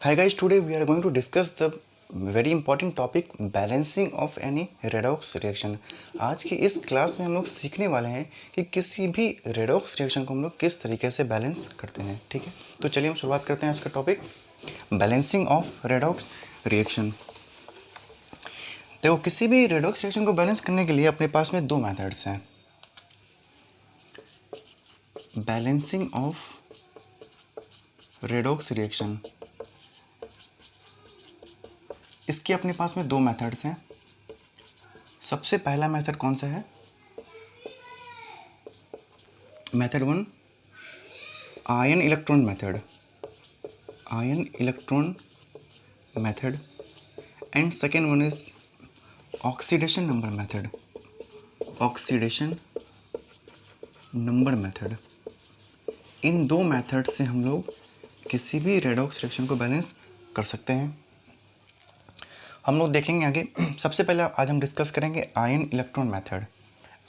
Hi guys, today we are going to discuss the very important topic balancing of any redox reaction. आज की इस class में हम लोग सीखने वाले हैं कि किसी भी रेडॉक्स रिएक्शन को हम लोग किस तरीके से बैलेंस करते हैं। ठीक है, तो चलिए हम शुरुआत करते हैं आज का topic balancing of redox reaction. देखो, किसी भी रेडॉक्स रिएक्शन को बैलेंस करने के लिए अपने पास में दो मेथड्स हैं। बैलेंसिंग ऑफ रेडॉक्स रिएक्शन, इसके अपने पास में दो मेथड्स हैं। सबसे पहला मेथड कौन सा है? Method one, ion electron method, ion electron method. And second one is oxidation number method, oxidation number method. इन दो मेथड से हम लोग किसी भी रेडॉक्स रिएक्शन को बैलेंस कर सकते हैं। हम लोग देखेंगे आगे। सबसे पहले आज हम डिस्कस करेंगे ion electron method,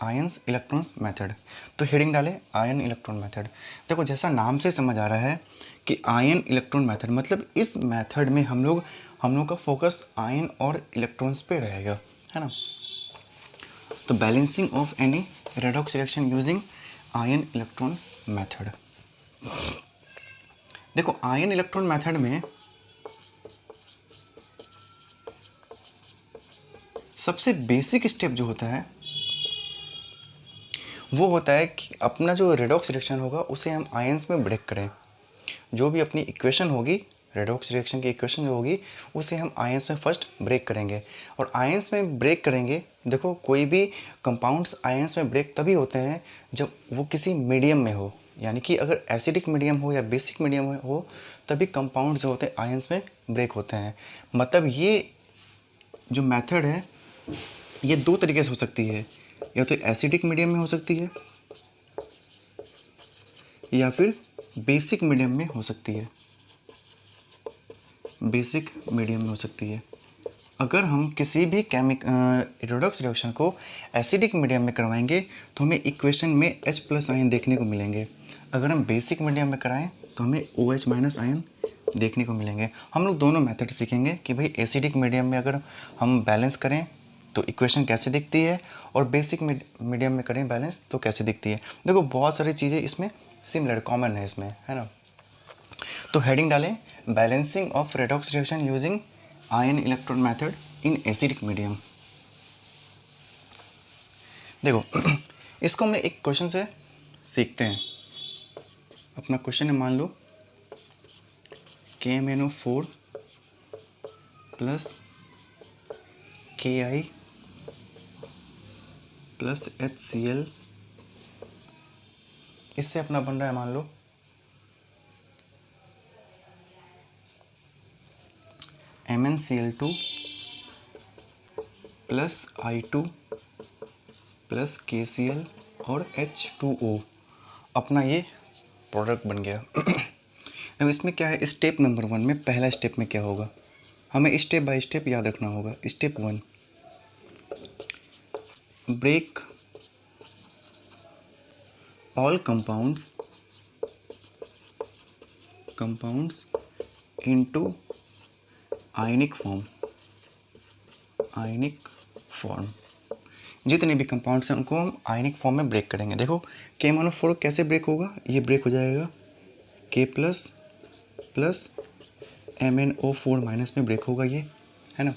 ions electrons method. तो हेडिंग डालें आयन इलेक्ट्रॉन मेथड। देखो, जैसा नाम से समझ आ रहा है कि आयन इलेक्ट्रॉन मेथड मतलब इस मेथड में हम लोग का फोकस आयन और इलेक्ट्रॉन्स पे रहेगा, है ना। तो balancing of any redox reaction using ion electron method. देखो, आयन इलेक्ट्रॉन मेथड में सबसे बेसिक स्टेप जो होता है वो होता है कि अपना जो रेडॉक्स रिएक्शन होगा उसे हम आयंस में ब्रेक करें। जो भी अपनी इक्वेशन होगी, रेडॉक्स रिएक्शन की इक्वेशन जो होगी, उसे हम आयंस में फर्स्ट ब्रेक करेंगे। और आयंस में ब्रेक करेंगे, देखो कोई भी कंपाउंड्स आयंस में ब्रेक तभी होते हैं जब वो किसी मीडियम में हो। यानी कि अगर एसिडिक मीडियम हो या बेसिक मीडियम हो, तभी कंपाउंड्स जो होते हैं आयंस में ब्रेक होते हैं। मतलब ये जो मेथड है ये दो तरीके से हो सकती है, या तो एसिडिक मीडियम में हो सकती है या फिर बेसिक मीडियम में हो सकती है, बेसिक मीडियम में हो सकती है। अगर हम किसी भी रेडॉक्स रिएक्शन को एसिडिक मीडियम में करवाएंगे तो हमें इक्वेशन में H+ आयन देखने को मिलेंगे। अगर हम बेसिक मीडियम में कराएं तो हमें OH- आयन देखने को मिलेंगे। हम लोग दोनों मेथड सीखेंगे कि भाई एसिडिक मीडियम में अगर हम बैलेंस करें तो इक्वेशन कैसे दिखती है, और बेसिक मीडियम में करें बैलेंस तो कैसे दिखती है। देखो, बहुत सारी चीज़ें इसमें सिमिलर कॉमन है इसमें, है ना। तो हेडिंग डालें balancing of redox reaction using ion electron method in acidic medium. देखो, इसको हमने एक क्वेश्चन से सीखते हैं। अपना क्वेश्चन है, मान लो KMnO4 plus Ki plus HCl, इससे अपना बन रहा है मान लो MnCl2 plus I2 plus KCl और H2O। अपना ये प्रोडक्ट बन गया। अब इसमें क्या है, स्टेप नंबर 1 में पहला स्टेप में क्या होगा, हमें स्टेप बाय स्टेप याद रखना होगा। Step 1, break all compounds into ionic form. जितने भी कंपाउंड्स हैं उनको हम आयनिक फॉर्म में ब्रेक करेंगे। देखो, KMnO4 कैसे ब्रेक होगा, ये ब्रेक हो जाएगा K प्लस MnO4 माइनस में ब्रेक होगा, ये है ना।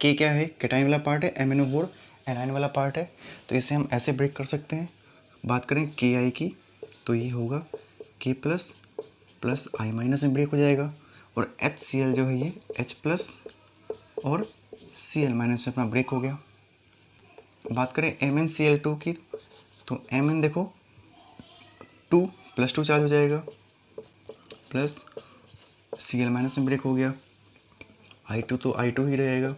K क्या है, कैटायन वाला पार्ट है, MnO4 एनायन वाला पार्ट है, तो इसे हम ऐसे ब्रेक कर सकते हैं। बात करें Ki की तो ये होगा K प्लस I माइनस में ब्रेक हो जाएगा, और HCl जो है ये H+ और Cl माइनस में अपना ब्रेक हो गया। बात करें MnCl2 की तो Mn देखो 2+2 चार्ज हो जाएगा, प्लस Cl माइनस में ब्रेक हो गया, I2 तो I2 ही रहेगा।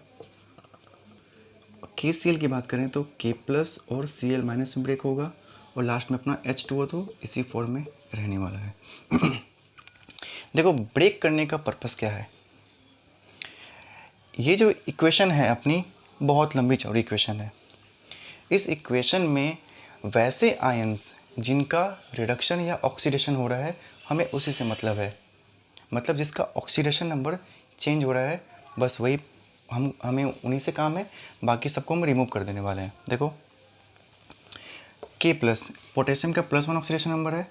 KCl की बात करें तो K+ और Cl माइनस में ब्रेक होगा, और लास्ट में अपना H2O तो इसी फॉर्म में रहने वाला है। देखो, ब्रेक करने का पर्पस क्या है। ये जो इक्वेशन है अपनी बहुत लंबी चौड़ी इक्वेशन है। इस इक्वेशन में वैसे आयंस जिनका रिडक्शन या ऑक्सीडेशन हो रहा है, हमें उसी से मतलब है। मतलब जिसका ऑक्सीडेशन नंबर चेंज हो रहा है, बस वही हमें उन्हीं से काम है, बाकी सबको हम रिमूव कर देने वाले हैं। देखो K प्लस, पोटेशियम का +1 ऑक्सीडेशन नंबर है,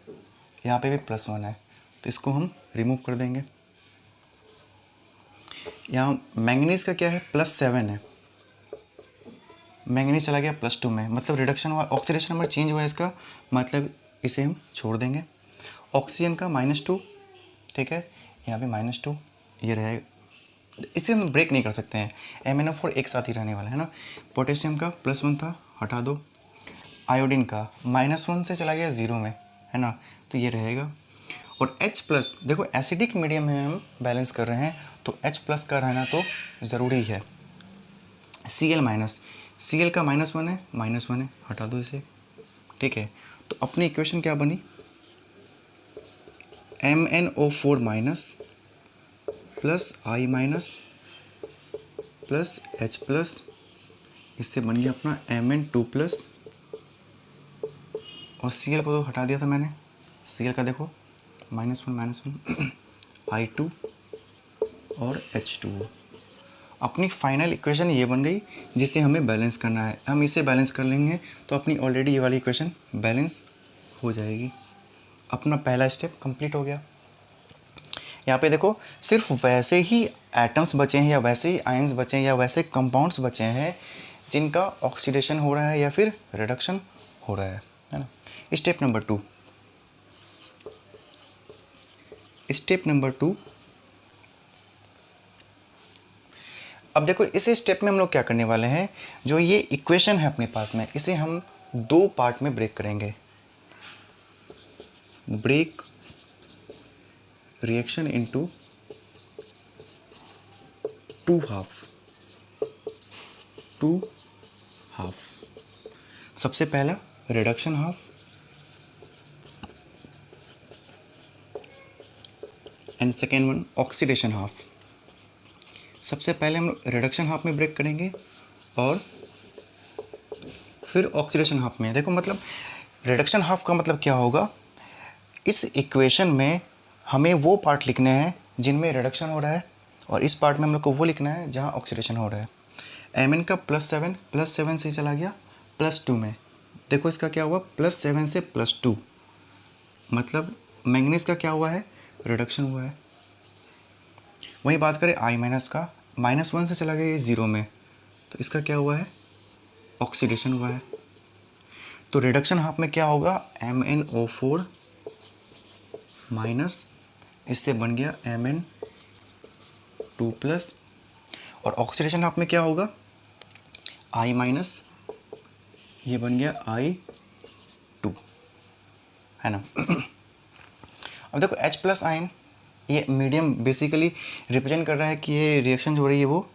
यहाँ पे भी +1 है, तो इसको हम रिमूव कर देंगे। यहाँ मैंगनीज का क्या है, +7 है, मैंगनीज चला गया +2 में, मतलब रिडक्शन हुआ, ऑक्सीडेशन नंबर चेंज हुआ है इसका, मतलब इसे हम छोड़ देंगे। ऑक्सीजन का -2, ठीक है, यहाँ पे -2 ये रहेगा, इसे हम ब्रेक नहीं कर सकते हैं, MnO4 एक साथ ही रहने वाला है ना। पोटेशियम का +1 था, हटा दो। आयोडीन का -1 से चला गया 0 में, है ना, तो ये रहेगा। और H+, देखो एसिडिक मीडियम में हम बैलेंस कर रहे हैं, तो H+ का रहना तो ज़रूरी है। Cl का -1 है, -1 है, हटा दो इसे, ठीक है। तो अपनी इक्वेशन क्या बनी, MnO4- plus I- plus H+, इससे बन गया अपना Mn2+, और Cl को तो हटा दिया था मैंने, Cl का देखो -1 I2 और H2O। अपनी फाइनल इक्वेशन ये बन गई जिसे हमें बैलेंस करना है। हम इसे बैलेंस कर लेंगे तो अपनी ऑलरेडी ये वाली इक्वेशन बैलेंस हो जाएगी। अपना पहला स्टेप कंप्लीट हो गया। यहाँ पे देखो सिर्फ वैसे ही एटम्स बचे हैं या वैसे ही आयंस बचे हैं या वैसे कंपाउंड्स बचे हैं जिनका ऑक्सीडेशन हो रहा है या फिर रिडक्शन हो रहा है ना। स्टेप नंबर 2, अब देखो इस स्टेप में हम लोग क्या करने वाले हैं, जो ये इक्वेशन है अपने पास में, इसे हम 2 पार्ट में ब्रेक करेंगे। Break reaction into 2 half. सबसे पहला reduction half and second one oxidation half. सबसे पहले हम रिडक्शन हाफ में ब्रेक करेंगे और फिर ऑक्सीडेशन हाफ में। देखो मतलब रिडक्शन हाफ का मतलब क्या होगा, इस इक्वेशन में हमें वो पार्ट लिखने हैं जिनमें रिडक्शन हो रहा है और इस पार्ट में हम लोग को वो लिखना है जहाँ ऑक्सीडेशन हो रहा है। Mn का +7 से चला गया +2 में। देखो इसका क्या हुआ, +7 से +2, मतलब मैंगनीज का क्या हुआ है, रिडक्शन हुआ है। वही बात करें I- का, -1 से चला गया ये 0 में, तो इसका क्या हुआ है, ऑक्सीडेशन हुआ है। तो रिडक्शन हाफ में क्या होगा, MnO4- इससे बन गया Mn2+, और ऑक्सीडेशन हाफ में क्या होगा, I-, ये बन गया I2, है ना। अब देखो H+ आयन, ये मीडियम बेसिकली रिप्रेजेंट कर रहा है कि ये रिएक्शन जो हो रही है वो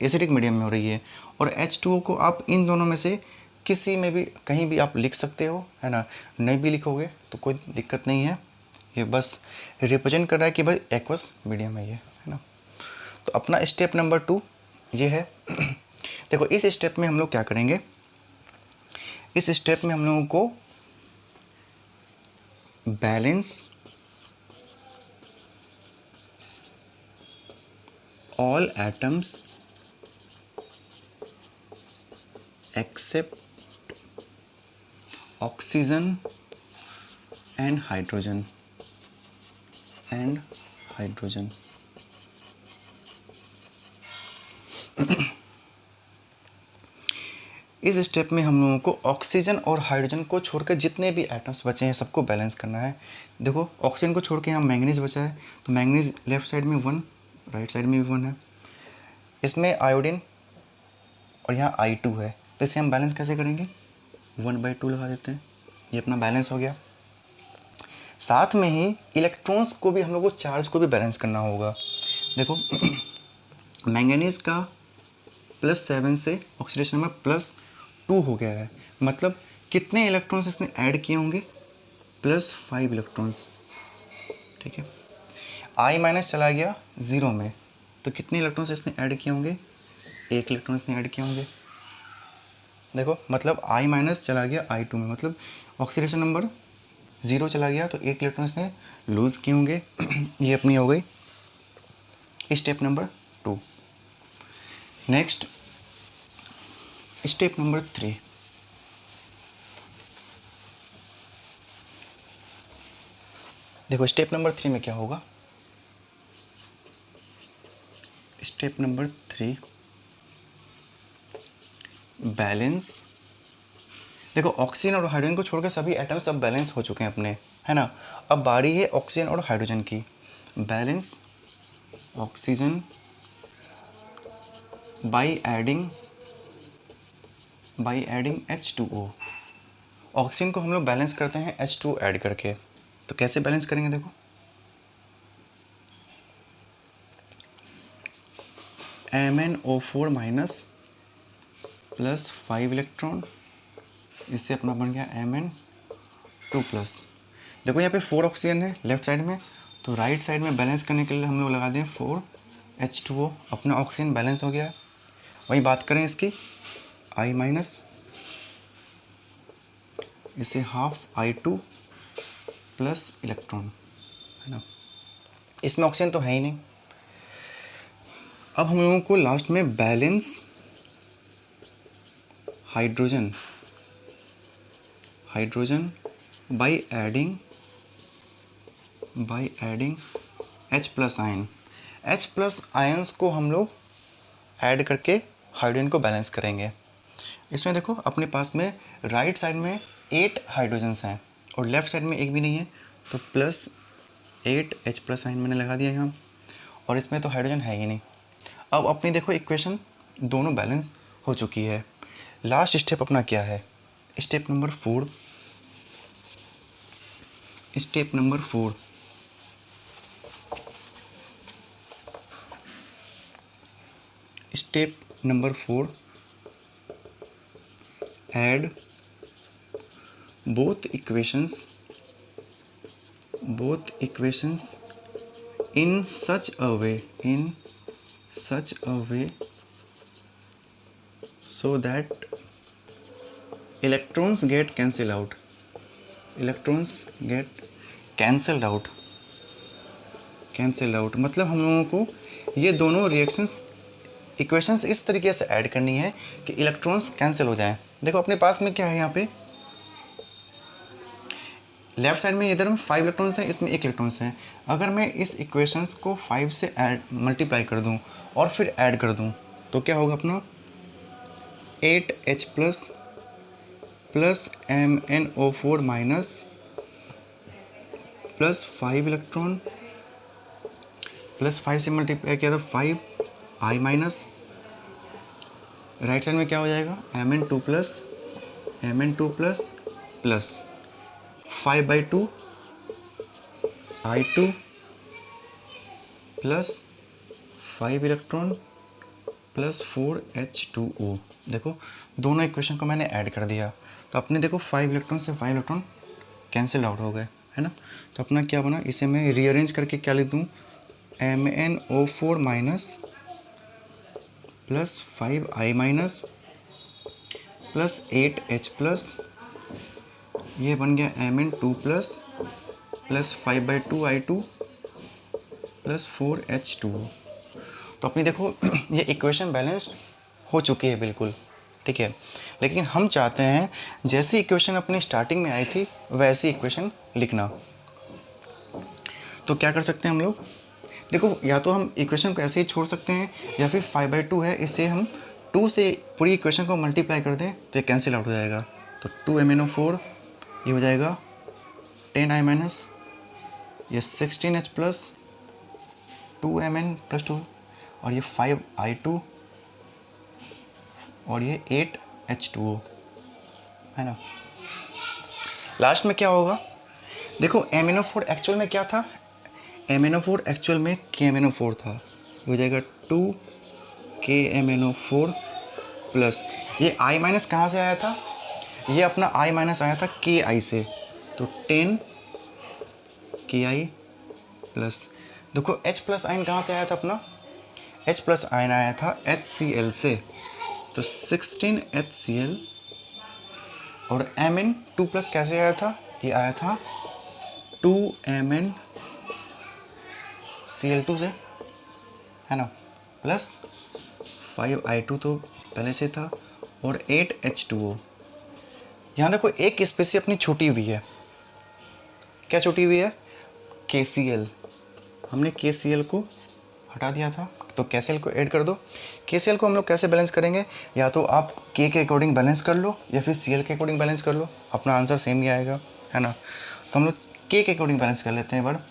एसिडिक मीडियम में हो रही है, और H2O को आप इन दोनों में से किसी में भी कहीं भी आप लिख सकते हो, है ना। नहीं भी लिखोगे तो कोई दिक्कत नहीं है, ये बस रिप्रेजेंट कर रहा है कि भाई एक्वस मीडियम है ये, है ना। तो अपना स्टेप नंबर 2 ये है। देखो इस स्टेप में हम लोग क्या करेंगे, इस स्टेप में हम लोगों को balance all atoms except oxygen and hydrogen इस स्टेप में हम लोगों को ऑक्सीजन और हाइड्रोजन को छोड़कर जितने भी एटम्स बचे हैं सबको बैलेंस करना है। देखो ऑक्सीजन को छोड़ के यहाँ मैंगनीज बचा है, तो मैंगनीज लेफ्ट साइड में 1, राइट साइड में भी 1 है। इसमें आयोडीन और यहाँ I2 है, तो इसे हम बैलेंस कैसे करेंगे, 1/2 लगा देते हैं, ये अपना बैलेंस हो गया। साथ में ही इलेक्ट्रॉन्स को भी हम लोग को, चार्ज को भी बैलेंस करना होगा। देखो मैंगनीज का +7 से ऑक्सीडेशन नंबर +2 हो गया है, मतलब कितने इलेक्ट्रॉन्स इसने ऐड किए होंगे, +5 इलेक्ट्रॉन्स, ठीक है। I- चला गया 0 में, तो कितने इलेक्ट्रॉन्स इसने ऐड किए होंगे, 1 इलेक्ट्रॉन इसने ऐड किए होंगे। देखो मतलब I- चला गया I2 में, मतलब ऑक्सीडेशन नंबर 0 चला गया, तो 1 इलेक्ट्रॉन इसने लूज़ किए होंगे। ये अपनी हो गई step number 2। Next step number 3। देखो स्टेप नंबर 3 में क्या होगा। Step number 3 balance. देखो ऑक्सीजन और हाइड्रोजन को छोड़कर सभी एटम्स अब बैलेंस हो चुके हैं अपने, है ना। अब बारी है ऑक्सीजन और हाइड्रोजन की। Balance oxygen by adding H2O। Oxygen को हम लोग बैलेंस करते हैं H2O ऐड करके। तो कैसे बैलेंस करेंगे, देखो MnO4 माइनस प्लस 5 इलेक्ट्रॉन, इससे अपना बन गया Mn2 प्लस। देखो यहाँ पे 4 ऑक्सीजन है लेफ्ट साइड में, तो राइट साइड में बैलेंस करने के लिए हम लोग लगा दें 4H2O। अपना ऑक्सीजन बैलेंस हो गया। वही बात करें इसकी I माइनस, इसे हाफ I2 प्लस इलेक्ट्रॉन, है ना। इसमें ऑक्सीजन तो है ही नहीं। अब हम लोगों को लास्ट में balance hydrogen by adding H plus ion. H plus ions को हम लोग ऐड करके हाइड्रोजन को बैलेंस करेंगे। इसमें देखो अपने पास में राइट साइड में 8 हाइड्रोजन्स हैं और लेफ्ट साइड में एक भी नहीं है, तो प्लस 8 H प्लस आयन मैंने लगा दिया यहाँ, और इसमें तो हाइड्रोजन है ही नहीं। अब अपनी देखो इक्वेशन दोनों बैलेंस हो चुकी है। लास्ट स्टेप अपना क्या है, step number 4। Step number 4 step number 4 add both equations in such a way so that electrons get cancelled out। मतलब हम लोगों को ये दोनों इक्वेशंस इस तरीके से ऐड करनी है कि इलेक्ट्रॉन्स कैंसिल हो जाएं। देखो अपने पास में क्या है, यहाँ पे लेफ्ट साइड में इधर में 5 इलेक्ट्रॉन्स हैं, इसमें 1 इलेक्ट्रॉन्स हैं। अगर मैं इस इक्वेशंस को 5 से मल्टीप्लाई कर दूं और फिर ऐड कर दूं तो क्या होगा अपना 8H plus MnO4 minus plus 5 electron plus 5 से मल्टीप्लाई किया तो 5I माइनस। राइट साइड में क्या हो जाएगा Mn2 plus 5/2 I2 plus 5 electron plus 4H2O। देखो दोनों इक्वेशन को मैंने ऐड कर दिया, तो अपने देखो 5 इलेक्ट्रॉन से 5 इलेक्ट्रॉन कैंसिल आउट हो गए, है ना। तो अपना क्या बना, इसे मैं रीअरेंज करके क्या लिख दूँ, MnO4 minus plus 5I minus plus 8H plus, ये बन गया Mn2 plus 5/2 I2 plus 4H2O। तो अपनी देखो ये इक्वेशन बैलेंस्ड हो चुकी है बिल्कुल, ठीक है। लेकिन हम चाहते हैं जैसी इक्वेशन अपनी स्टार्टिंग में आई थी वैसी इक्वेशन लिखना। तो क्या कर सकते हैं हम लोग, देखो या तो हम इक्वेशन को ऐसे ही छोड़ सकते हैं, या फिर 5/2 है इसे हम 2 से पूरी इक्वेशन को मल्टीप्लाई कर दें तो ये कैंसिल आउट हो जाएगा। तो 2MnO4 ये हो जाएगा 10I माइनस, ये 16H प्लस 2Mn प्लस 2, और ये 5I2 और ये 8H2O, है ना। लास्ट में क्या होगा, देखो MnO4 एक्चुअल में क्या था, MnO4 एक्चुअल में KMnO4 था, हो जाएगा 2KMnO4 प्लस ये I माइनस कहाँ से आया था, ये अपना I माइनस आया था KI से, तो 10KI प्लस, देखो H प्लस आयन कहाँ से आया था अपना, H प्लस आयन आया था HCl से, तो 16HCl, और Mn2 प्लस कैसे आया था, ये आया था 2MnCl2 से, है ना, प्लस 5I2 तो पहले से था, और 8H2O। यहाँ देखो एक स्पेसी अपनी छूटी हुई है, क्या छूटी हुई है, KCl। हमने KCl को हटा दिया था, तो KCl को ऐड कर दो। KCl को हम लोग कैसे बैलेंस करेंगे, या तो आप K के अकॉर्डिंग बैलेंस कर लो या फिर Cl के अकॉर्डिंग बैलेंस कर लो, अपना आंसर सेम ही आएगा, है ना। तो हम लोग K के अकॉर्डिंग बैलेंस कर लेते हैं। बार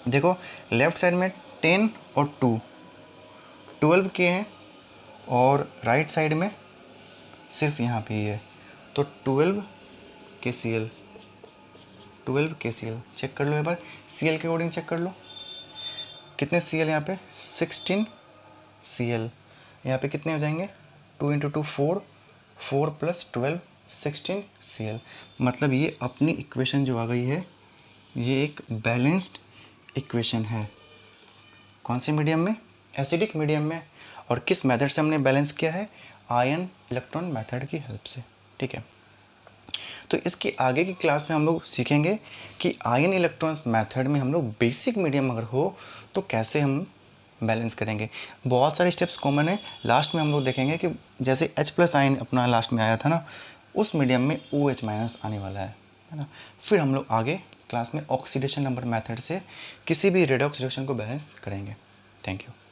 देखो लेफ्ट साइड में 10 और 2 12 K हैं, और राइट साइड में सिर्फ यहाँ पे ही है, तो 12 KCl चेक कर लो एक बार, Cl के अकॉर्डिंग चेक कर लो, कितने Cl यहाँ पे 16 Cl, यहाँ पे कितने हो जाएंगे 2 × 2 4, 4 + 12 16 Cl। मतलब ये अपनी इक्वेशन जो आ गई है, ये एक बैलेंस्ड इक्वेशन है। कौन से मीडियम में, एसिडिक मीडियम में। और किस मेथड से हमने बैलेंस किया है, आयन इलेक्ट्रॉन मेथड की हेल्प से, ठीक है। तो इसके आगे की क्लास में हम लोग सीखेंगे कि आयन इलेक्ट्रॉन मेथड में हम लोग बेसिक मीडियम अगर हो तो कैसे हम बैलेंस करेंगे। बहुत सारे स्टेप्स कॉमन है, लास्ट में हम लोग देखेंगे कि जैसे H+ आयन अपना लास्ट में आया था ना, उस मीडियम में OH- आने वाला है ना। फिर हम लोग आगे क्लास में ऑक्सीडेशन नंबर मेथड से किसी भी रेडॉक्स रिएक्शन को बैलेंस करेंगे। Thank you.